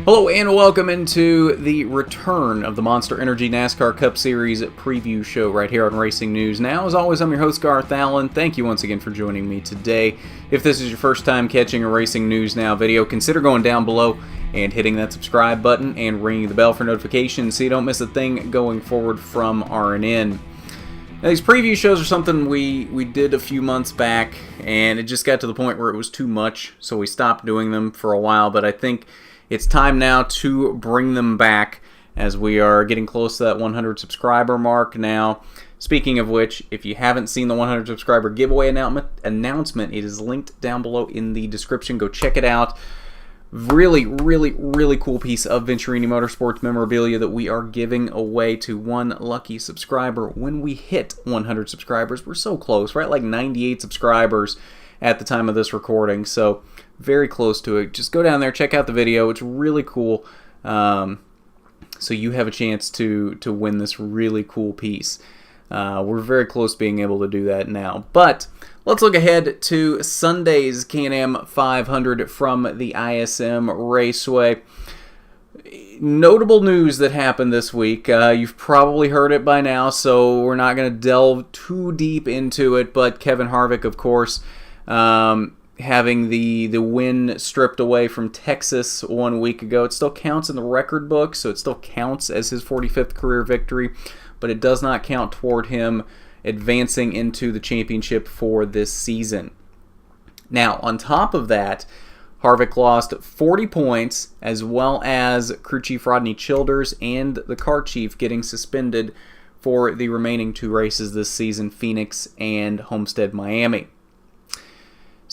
Hello and welcome into the return of the Monster Energy NASCAR Cup Series preview show right here on Racing News Now. As always, I'm your host Garth Allen. Thank you once again for joining me today. If this is your first time catching a Racing News Now video, consider going down below and hitting that subscribe button and ringing the bell for notifications so you don't miss a thing going forward from RNN. Now, these preview shows are something we did a few months back, and it just got to the point where it was too much, so we stopped doing them for a while, but I think it's time now to bring them back as we are getting close to that 100 subscriber mark now. Speaking of which, if you haven't seen the 100 subscriber giveaway announcement, it is linked down below in the description. Go check it out. Really cool piece of Venturini Motorsports memorabilia that we are giving away to one lucky subscriber when we hit 100 subscribers. We're so close, right? Like 98 subscribers at the time of this recording, so very close to it. Just go down there, check out the video. It's really cool. So you have a chance to win this really cool piece. We're very close to being able to do that now. But let's look ahead to Sunday's Can-Am 500 from the ISM Raceway. Notable news that happened this week. You've probably heard it by now, so we're not going to delve too deep into it. But Kevin Harvick, of course, having the win stripped away from Texas 1 week ago. It still counts in the record book, so it still counts as his 45th career victory, but it does not count toward him advancing into the championship for this season. Now, on top of that, Harvick lost 40 points, as well as crew chief Rodney Childers and the car chief getting suspended for the remaining two races this season, Phoenix and Homestead, Miami.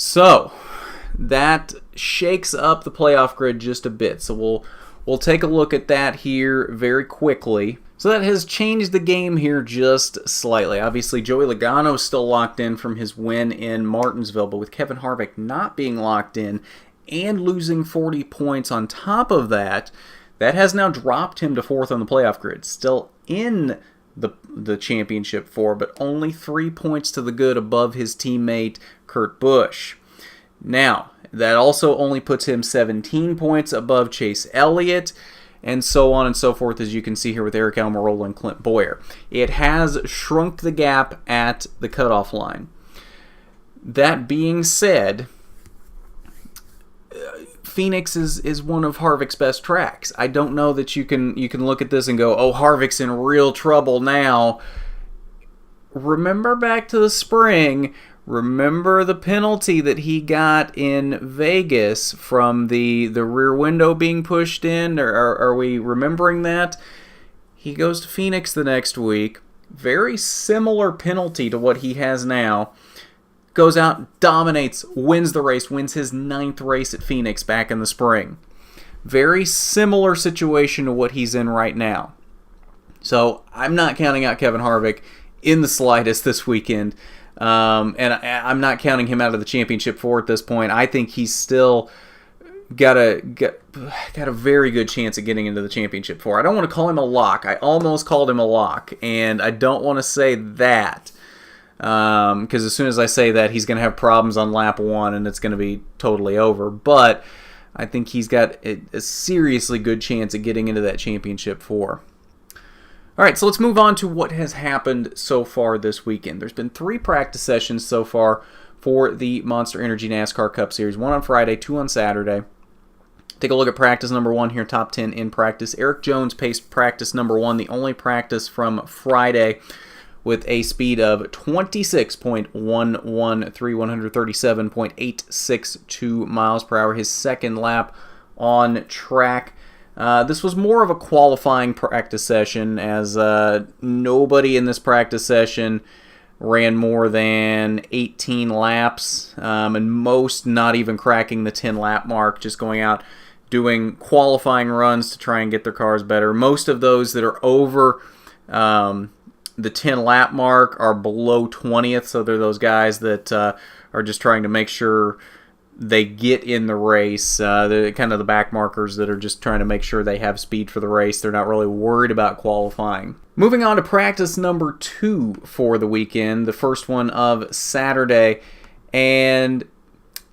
So that shakes up the playoff grid just a bit. So we'll take a look at that here very quickly. So that has changed the game here just slightly. Obviously, Joey Logano is still locked in from his win in Martinsville, but with Kevin Harvick not being locked in and losing 40 points on top of that, that has now dropped him to fourth on the playoff grid. Still in the championship for, but only 3 points to the good above his teammate Kurt Busch. Now, that also only puts him 17 points above Chase Elliott, and so on and so forth, as you can see here with Eric Almirola and Clint Bowyer. It has shrunk the gap at the cutoff line. That being said, Phoenix is one of Harvick's best tracks. I don't know that you can look at this and go, oh, Harvick's in real trouble now. Remember back to the spring. Remember the penalty that he got in Vegas from the rear window being pushed in? Are we remembering that? He goes to Phoenix the next week. Very similar penalty to what he has now. Goes out, dominates, wins the race, wins his 9th race at Phoenix back in the spring. Very similar situation to what he's in right now. So I'm not counting out Kevin Harvick in the slightest this weekend. And I'm not counting him out of the championship four at this point. I think he's still got a very good chance of getting into the championship four. I don't want to call him a lock. I almost called him a lock, and I don't want to say that. Because as soon as I say that, he's going to have problems on lap 1 and it's going to be totally over. But I think he's got a seriously good chance of getting into that championship 4. Alright, so let's move on to what has happened so far this weekend. There's been 3 practice sessions so far for the Monster Energy NASCAR Cup Series. 1 on Friday, 2 on Saturday. Take a look at practice number 1 here, top 10 in practice. Eric Jones paced practice number 1, the only practice from Friday, with a speed of 26.113, 137.862 miles per hour, his second lap on track. This was more of a qualifying practice session, as nobody in this practice session ran more than 18 laps, and most not even cracking the 10-lap mark, just going out doing qualifying runs to try and get their cars better. Most of those that are over the 10-lap mark are below 20th, so they're those guys that are just trying to make sure they get in the race. They're kind of the back markers that are just trying to make sure they have speed for the race. They're not really worried about qualifying. Moving on to practice number 2 for the weekend, the first one of Saturday, and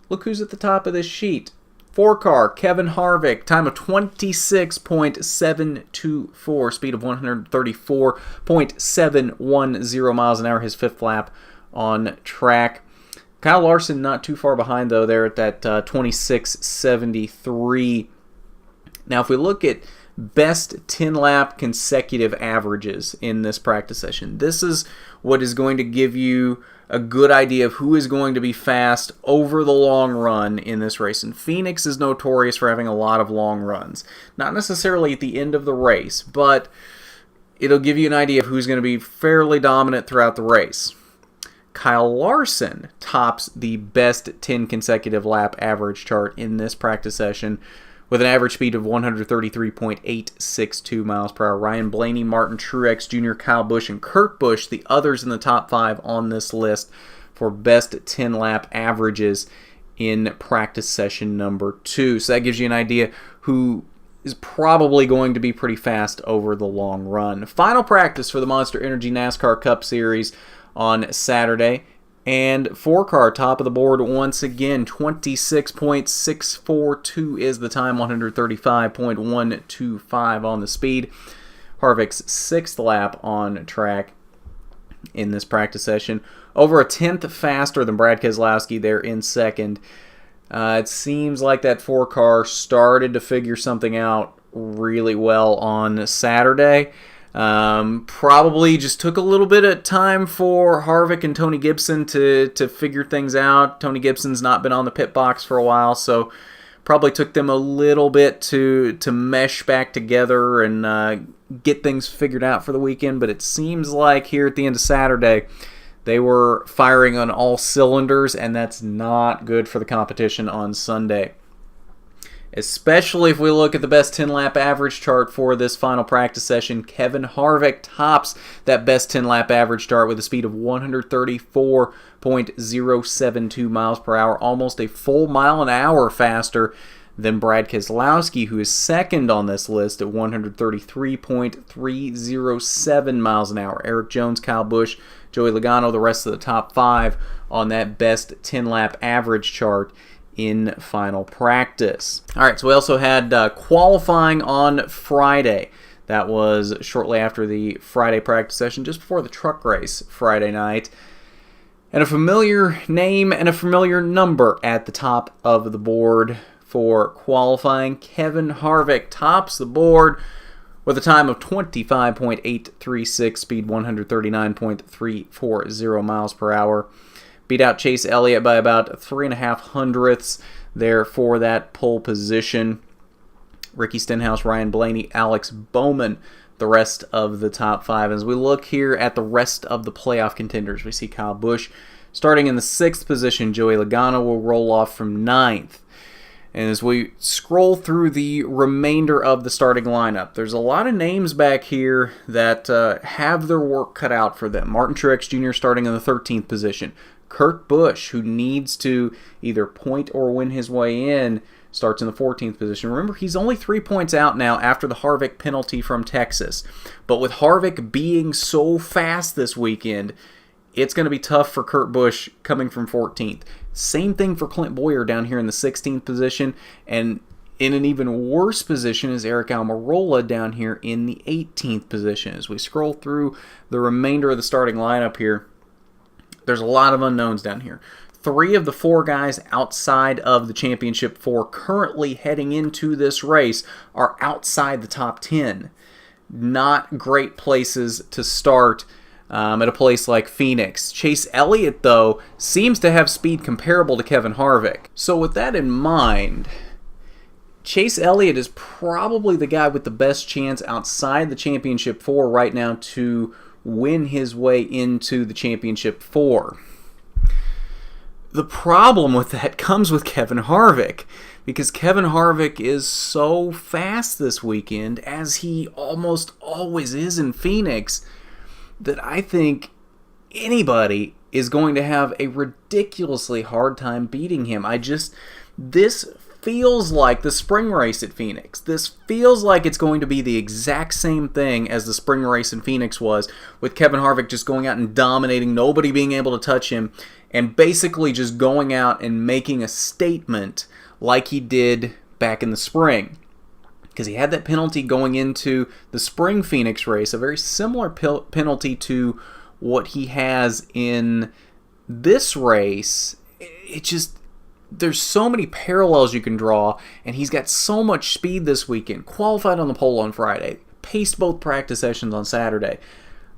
look who's at the top of this sheet. 4 car, Kevin Harvick, time of 26.724, speed of 134.710 miles an hour, his 5th lap on track. Kyle Larson not too far behind, though, there at that 26.73. Now, if we look at best 10-lap consecutive averages in this practice session, this is what is going to give you a good idea of who is going to be fast over the long run in this race. And Phoenix is notorious for having a lot of long runs. Not necessarily at the end of the race, but it'll give you an idea of who's going to be fairly dominant throughout the race. Kyle Larson tops the best 10 consecutive lap average chart in this practice session with an average speed of 133.862 miles per hour. Ryan Blaney, Martin Truex Jr., Kyle Busch, and Kurt Busch, the others in the top 5 on this list for best 10 lap averages in practice session number 2. So that gives you an idea who is probably going to be pretty fast over the long run. Final practice for the Monster Energy NASCAR Cup Series on Saturday. And 4 car, top of the board once again, 26.642 is the time, 135.125 on the speed. Harvick's 6th lap on track in this practice session. Over a 10th faster than Brad Keselowski there in 2nd. It seems like that 4 car started to figure something out really well on Saturday. Probably just took a little bit of time for Harvick and Tony Gibson to figure things out. Tony Gibson's not been on the pit box for a while, so probably took them a little bit to mesh back together and get things figured out for the weekend. But it seems like here at the end of Saturday, they were firing on all cylinders, and that's not good for the competition on Sunday. Especially if we look at the best 10-lap average chart for this final practice session. Kevin Harvick tops that best 10-lap average chart with a speed of 134.072 miles per hour, almost a full mile an hour faster than Brad Keselowski, who is 2nd on this list at 133.307 miles an hour. Eric Jones, Kyle Busch, Joey Logano, the rest of the top 5 on that best 10-lap average chart in final practice. All right, so we also had qualifying on Friday. That was shortly after the Friday practice session, just before the truck race Friday night. And a familiar name and a familiar number at the top of the board for qualifying. Kevin Harvick tops the board with a time of 25.836, speed 139.340 miles per hour. Beat out Chase Elliott by about 3.5 hundredths there for that pole position. Ricky Stenhouse, Ryan Blaney, Alex Bowman, the rest of the top 5. As we look here at the rest of the playoff contenders, we see Kyle Busch starting in the 6th position. Joey Logano will roll off from 9th. And as we scroll through the remainder of the starting lineup, there's a lot of names back here that have their work cut out for them. Martin Truex Jr. starting in the 13th position. Kurt Busch, who needs to either point or win his way in, starts in the 14th position. Remember, he's only 3 points out now after the Harvick penalty from Texas. But with Harvick being so fast this weekend, it's going to be tough for Kurt Busch coming from 14th. Same thing for Clint Bowyer down here in the 16th position. And in an even worse position is Eric Almirola down here in the 18th position. As we scroll through the remainder of the starting lineup here, there's a lot of unknowns down here. 3 of the 4 guys outside of the championship 4 currently heading into this race are outside the top 10. Not great places to start at a place like Phoenix. Chase Elliott, though, seems to have speed comparable to Kevin Harvick. So with that in mind, Chase Elliott is probably the guy with the best chance outside the championship 4 right now to win his way into the championship 4. The problem with that comes with Kevin Harvick, because Kevin Harvick is so fast this weekend, as he almost always is in Phoenix, that I think anybody is going to have a ridiculously hard time beating him. This feels like the spring race at Phoenix. This feels like it's going to be the exact same thing as the spring race in Phoenix was, with Kevin Harvick just going out and dominating, nobody being able to touch him, and basically just going out and making a statement like he did back in the spring. Because he had that penalty going into the spring Phoenix race, a very similar penalty to what he has in this race. It just, there's so many parallels you can draw, and he's got so much speed this weekend. Qualified on the pole on Friday, paced both practice sessions on Saturday.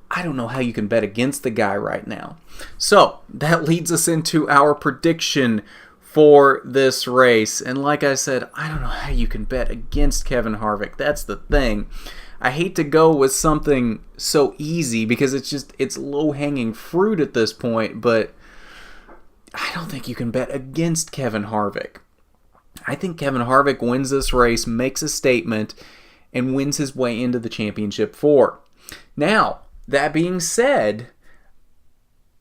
I don't know how you can bet against the guy right now. So that leads us into our prediction for this race. And like I said, I don't know how you can bet against Kevin Harvick. That's the thing. I hate to go with something so easy because it's low-hanging fruit at this point, but I don't think you can bet against Kevin Harvick. I think Kevin Harvick wins this race, makes a statement, and wins his way into the championship 4. Now, that being said,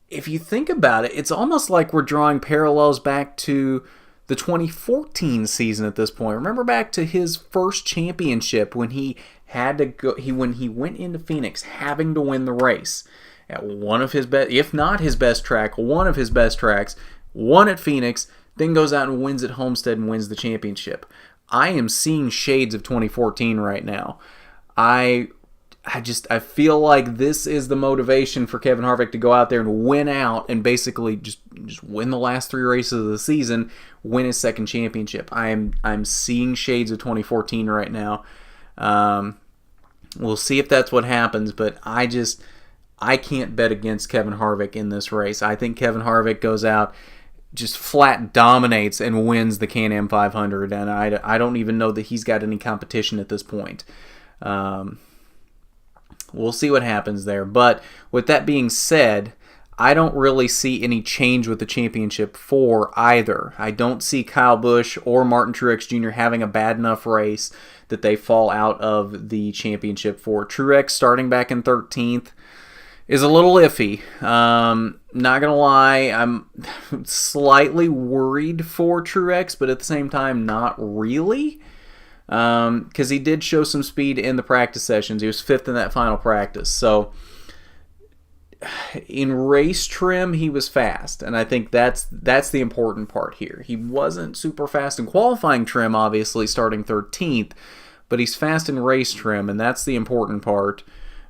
if you think about it, it's almost like we're drawing parallels back to the 2014 season at this point. Remember back to his first championship when he had to go, when he went into Phoenix having to win the race at one of his best, if not his best track, one of his best tracks, won at Phoenix, then goes out and wins at Homestead and wins the championship. I am seeing shades of 2014 right now. I feel like this is the motivation for Kevin Harvick to go out there and win out and basically just win the last 3 races of the season, win his second championship. I'm seeing shades of 2014 right now. We'll see if that's what happens, but I can't bet against Kevin Harvick in this race. I think Kevin Harvick goes out, just flat dominates and wins the Can-Am 500, and I don't even know that he's got any competition at this point. We'll see what happens there. But with that being said, I don't really see any change with the championship 4 either. I don't see Kyle Busch or Martin Truex Jr. having a bad enough race that they fall out of the championship 4. Truex starting back in 13th is a little iffy. Not going to lie, I'm slightly worried for Truex, but at the same time, not really. Because he did show some speed in the practice sessions. He was 5th in that final practice. So in race trim, he was fast, and I think that's the important part here. He wasn't super fast in qualifying trim, obviously, starting 13th, but he's fast in race trim, and that's the important part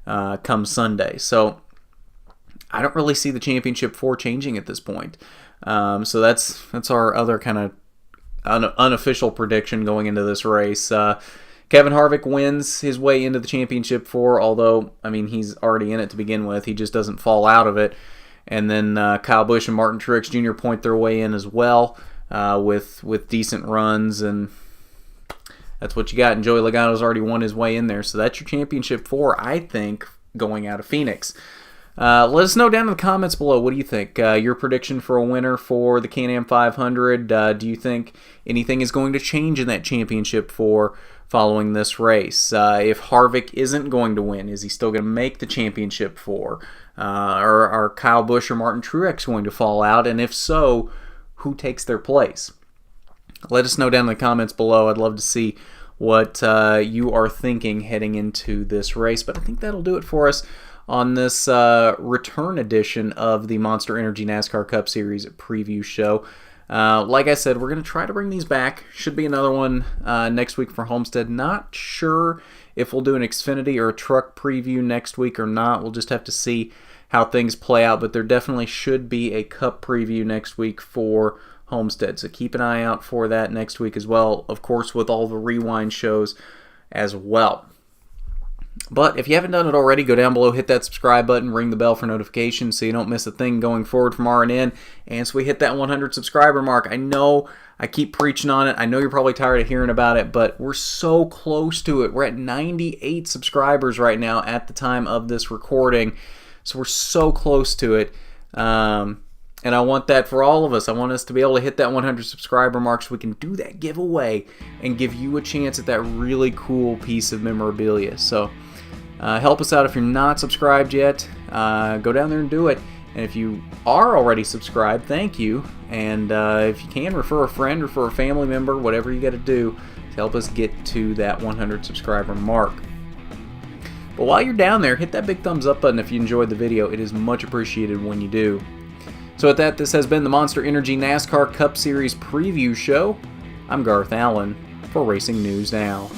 come Sunday. So I don't really see the championship 4 changing at this point. So that's our other kind of unofficial prediction going into this race. Kevin Harvick wins his way into the championship 4, although, I mean, he's already in it to begin with. He just doesn't fall out of it. And then Kyle Busch and Martin Truex Jr. point their way in as well with decent runs, and that's what you got. And Joey Logano's already won his way in there, so that's your championship 4, I think, going out of Phoenix. Let us know down in the comments below. What do you think? Your prediction for a winner for the Can-Am 500. Do you think anything is going to change in that championship 4 following this race? If Harvick isn't going to win, is he still going to make the championship 4? Or are Kyle Busch or Martin Truex going to fall out? And if so, who takes their place? Let us know down in the comments below. I'd love to see what you are thinking heading into this race. But I think that'll do it for us on this return edition of the Monster Energy NASCAR Cup Series preview show. Like I said, we're going to try to bring these back. Should be another one next week for Homestead. Not sure if we'll do an Xfinity or a truck preview next week or not. We'll just have to see how things play out, but there definitely should be a Cup preview next week for Homestead. So keep an eye out for that next week as well, of course, with all the rewind shows as well. But if you haven't done it already, go down below, hit that subscribe button, ring the bell for notifications so you don't miss a thing going forward from RNN. And so we hit that 100 subscriber mark. I know I keep preaching on it. I know you're probably tired of hearing about it, but we're so close to it. We're at 98 subscribers right now at the time of this recording. So we're so close to it. And I want that for all of us. I want us to be able to hit that 100 subscriber mark so we can do that giveaway and give you a chance at that really cool piece of memorabilia. So help us out if you're not subscribed yet. Go down there and do it. And if you are already subscribed, thank you. And if you can, refer a friend, refer a family member, whatever you got to do to help us get to that 100 subscriber mark. But while you're down there, hit that big thumbs up button if you enjoyed the video. It is much appreciated when you do. So with that, this has been the Monster Energy NASCAR Cup Series preview show. I'm Garth Allen for Racing News Now.